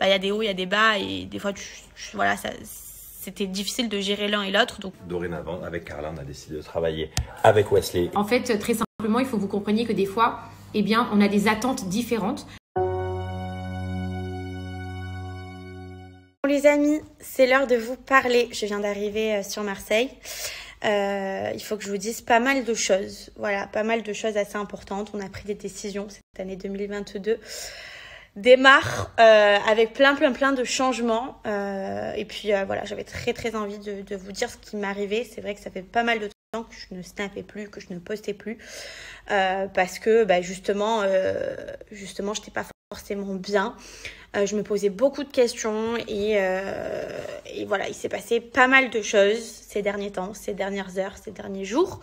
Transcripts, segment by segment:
il y a des hauts, il y a des bas et des fois, voilà, c'était difficile de gérer l'un et l'autre. Donc dorénavant, avec Carla, on a décidé de travailler avec Wesley. En fait, très simplement, il faut que vous compreniez que des fois, eh bien, on a des attentes différentes. Les amis, c'est l'heure de vous parler. Je viens d'arriver sur Marseille. Il faut que je vous dise pas mal de choses. Voilà, pas mal de choses assez importantes. On a pris des décisions cette année 2022. Démarre avec plein de changements. Et puis voilà, j'avais très envie de vous dire ce qui m'arrivait. C'est vrai que ça fait pas mal de temps que je ne snappais plus, que je ne postais plus. Parce que justement, j'étais pas forcément bien. Je me posais beaucoup de questions et voilà, il s'est passé pas mal de choses ces derniers temps, ces dernières heures, ces derniers jours.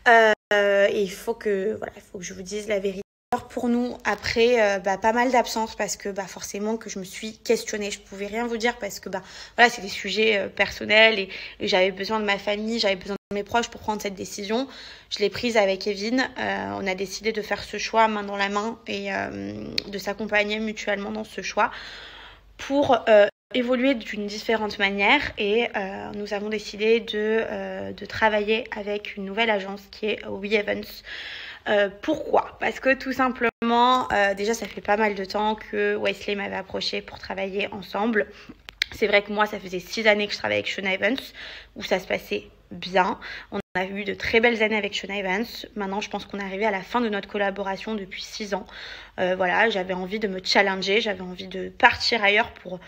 Et il faut que je vous dise la vérité. Alors pour nous, après pas mal d'absences parce que forcément que je me suis questionnée. Je pouvais rien vous dire parce que voilà, c'est des sujets personnels et j'avais besoin de ma famille, j'avais besoin de mes proches pour prendre cette décision. Je l'ai prise avec Kevin. On a décidé de faire ce choix main dans la main et de s'accompagner mutuellement dans ce choix pour évoluer d'une différente manière et nous avons décidé de travailler avec une nouvelle agence qui est We Evans. Pourquoi? Parce que tout simplement, déjà ça fait pas mal de temps que Wesley m'avait approché pour travailler ensemble. C'est vrai que moi, ça faisait 6 années que je travaillais avec Shona Evans, où ça se passait bien. On a eu de très belles années avec Shona Evans. Maintenant, je pense qu'on est arrivé à la fin de notre collaboration depuis 6 ans. Voilà, j'avais envie de me challenger, j'avais envie de partir ailleurs pour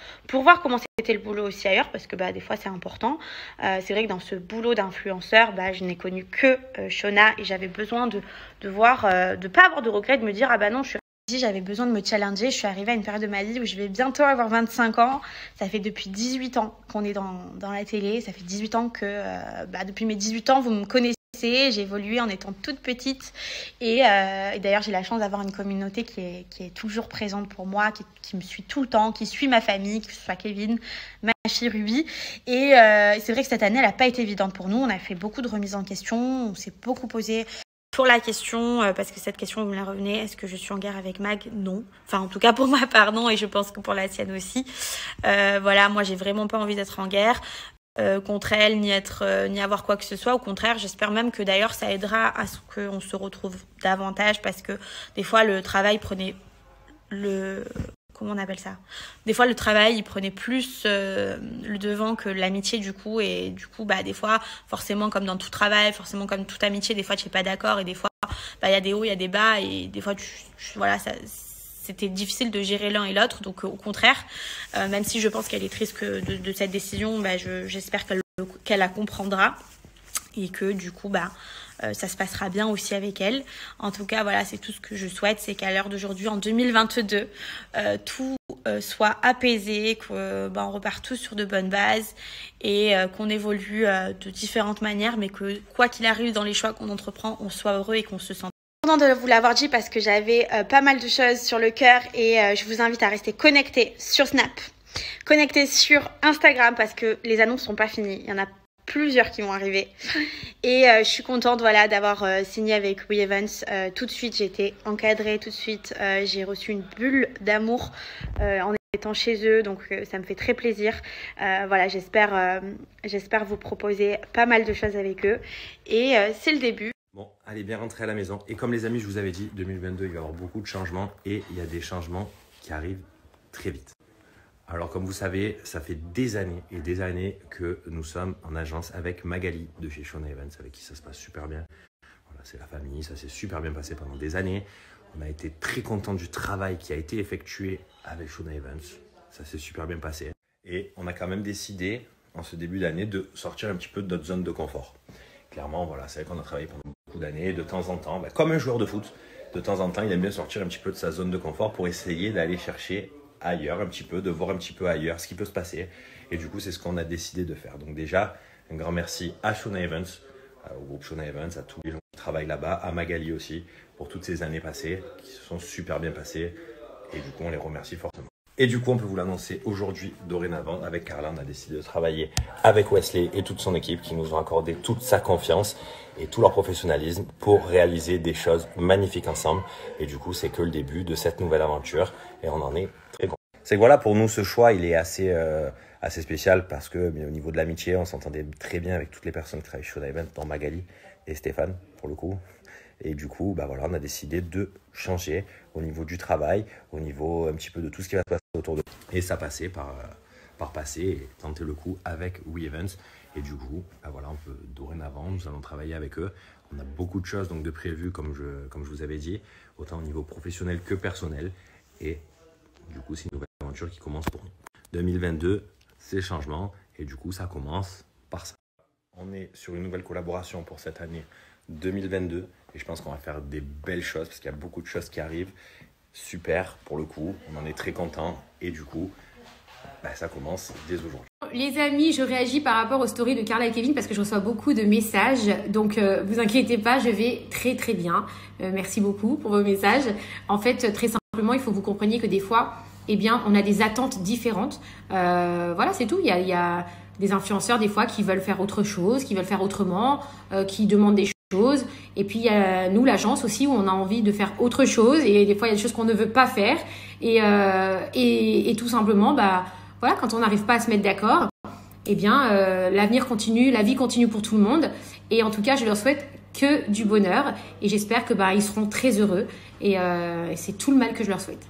voir comment c'était le boulot aussi ailleurs, parce que des fois, c'est important. C'est vrai que dans ce boulot d'influenceur, je n'ai connu que Shona et j'avais besoin de voir, de pas avoir de regrets, de me dire, non, j'avais besoin de me challenger. Je suis arrivée à une période de ma vie où je vais bientôt avoir 25 ans. Ça fait depuis 18 ans qu'on est dans la télé. Ça fait 18 ans que, depuis mes 18 ans, vous me connaissez. J'ai évolué en étant toute petite. Et d'ailleurs, j'ai la chance d'avoir une communauté qui est toujours présente pour moi, qui me suit tout le temps, qui suit ma famille, que ce soit Kevin, ma fille Ruby. Et c'est vrai que cette année, elle n'a pas été évidente pour nous. On a fait beaucoup de remises en question. On s'est beaucoup posé pour la question, parce que cette question, vous me la revenez, est-ce que je suis en guerre avec Mag? Non. Enfin, en tout cas, pour ma part, non, et je pense que pour la sienne aussi. Voilà, moi, j'ai vraiment pas envie d'être en guerre contre elle, ni avoir quoi que ce soit. Au contraire, j'espère même que d'ailleurs, ça aidera à ce qu'on se retrouve davantage, parce que des fois, le travail prenait comment on appelle ça? Des fois, le travail, il prenait plus le devant que l'amitié, du coup. Et du coup, des fois, forcément, comme dans tout travail, forcément, comme toute amitié, des fois, tu n'es pas d'accord. Et des fois, il y a des hauts, il y a des bas. Et des fois, voilà, c'était difficile de gérer l'un et l'autre. Donc, au contraire, même si je pense qu'elle est triste de cette décision, j'espère qu'elle la comprendra. Et que, du coup, ça se passera bien aussi avec elle. En tout cas, voilà, c'est tout ce que je souhaite, c'est qu'à l'heure d'aujourd'hui, en 2022, tout soit apaisé, qu'on repart tous sur de bonnes bases et qu'on évolue de différentes manières, mais que quoi qu'il arrive dans les choix qu'on entreprend, on soit heureux et qu'on se sente. Content de vous l'avoir dit parce que j'avais pas mal de choses sur le cœur et je vous invite à rester connectés sur Snap, connectés sur Instagram parce que les annonces sont pas finies. Il y en a plusieurs qui vont arriver et je suis contente d'avoir signé avec We Evans. Tout de suite j'ai été encadrée, tout de suite j'ai reçu une bulle d'amour en étant chez eux, donc ça me fait très plaisir. Voilà, j'espère vous proposer pas mal de choses avec eux et c'est le début. Bon, allez bien rentrer à la maison. Et comme les amis, je vous avais dit, 2022, il va y avoir beaucoup de changements et il y a des changements qui arrivent très vite. Alors, comme vous savez, ça fait des années et des années que nous sommes en agence avec Magali de chez Shona Evans, avec qui ça se passe super bien. Voilà, c'est la famille, ça s'est super bien passé pendant des années. On a été très contents du travail qui a été effectué avec Shona Evans. Ça s'est super bien passé. Et on a quand même décidé, en ce début d'année, de sortir un petit peu de notre zone de confort. Clairement, voilà, c'est vrai qu'on a travaillé pendant beaucoup d'années, de temps en temps, comme un joueur de foot, de temps en temps, il aime bien sortir un petit peu de sa zone de confort pour essayer d'aller chercher ailleurs un petit peu, de voir un petit peu ailleurs ce qui peut se passer. Et du coup, c'est ce qu'on a décidé de faire. Donc déjà, un grand merci à Shona Evans, au groupe Shona Evans, à tous les gens qui travaillent là-bas, à Magali aussi, pour toutes ces années passées, qui se sont super bien passées. Et du coup, on les remercie fortement. Et du coup, on peut vous l'annoncer aujourd'hui, dorénavant, avec Carla, on a décidé de travailler avec Wesley et toute son équipe qui nous ont accordé toute sa confiance et tout leur professionnalisme pour réaliser des choses magnifiques ensemble. Et du coup, c'est que le début de cette nouvelle aventure et on en est très content. c'est que voilà, pour nous, ce choix, il est assez spécial parce que au niveau de l'amitié, on s'entendait très bien avec toutes les personnes qui travaillent chez Show Event, dont Magali et Stéphane, pour le coup. Et du coup, bah voilà, on a décidé de changer au niveau du travail, au niveau un petit peu de tout ce qui va se passer autour de nous. Et ça passait par passer et tenter le coup avec WeEvents. Et du coup, bah voilà, on peut dorénavant, nous allons travailler avec eux. On a beaucoup de choses donc de prévues, comme je vous avais dit, autant au niveau professionnel que personnel. Et du coup, c'est une nouvelle aventure qui commence pour nous. 2022, c'est changement. Et du coup, ça commence par ça. On est sur une nouvelle collaboration pour cette année 2022. Et je pense qu'on va faire des belles choses parce qu'il y a beaucoup de choses qui arrivent. Super pour le coup, on en est très content. Et du coup, bah, ça commence dès aujourd'hui. Les amis, je réagis par rapport aux stories de Carla et Kevin parce que je reçois beaucoup de messages. Donc, vous inquiétez pas, je vais très très bien. Merci beaucoup pour vos messages. En fait, très simplement, il faut que vous compreniez que des fois, eh bien, on a des attentes différentes. Voilà, c'est tout. Il y a des influenceurs des fois qui veulent faire autre chose, qui veulent faire autrement, qui demandent des choses. Et puis, il y a nous, l'agence aussi, où on a envie de faire autre chose. Et des fois, il y a des choses qu'on ne veut pas faire. Et tout simplement, bah, voilà, quand on n'arrive pas à se mettre d'accord, eh bien, l'avenir continue, la vie continue pour tout le monde. Et en tout cas, je leur souhaite que du bonheur. Et j'espère que bah, ils seront très heureux. Et c'est tout le mal que je leur souhaite.